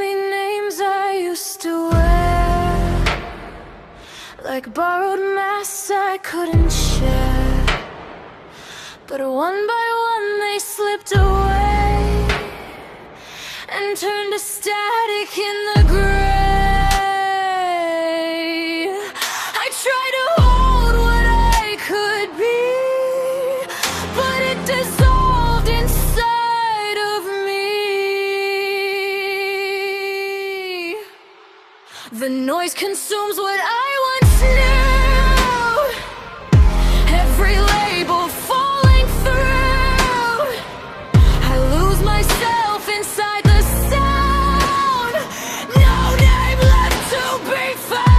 me names I used to wear, like borrowed masks I couldn't share. But one by one they slipped away and turned to static in the gray. I tried to hold what I could be, but it dissolved inside of me. The noise consumes what I once knew. Every label falling through. I lose myself inside the sound. No name left to be found.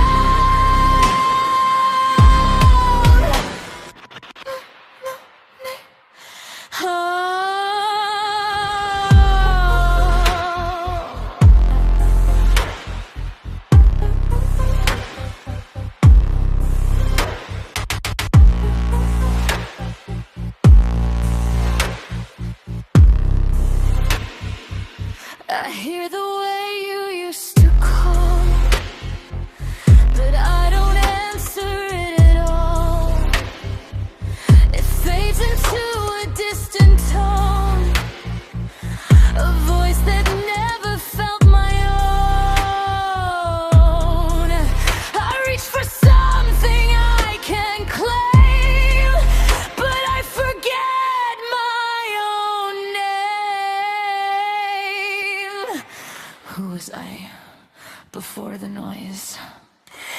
I hear the way you used to call, but I don't answer it at all. It fades into a distant tone, a voice that never felt my own. I reach for something I can claim, but I forget my own name. Who was I before the noise?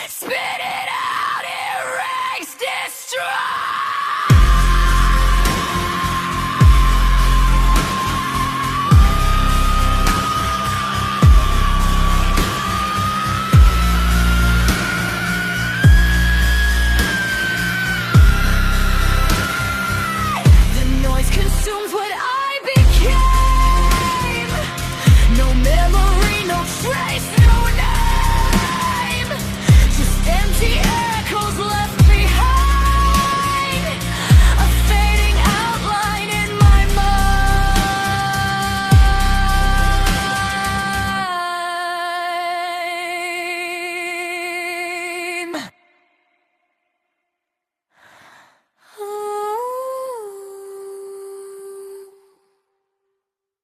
Spit it out, erase, destroy!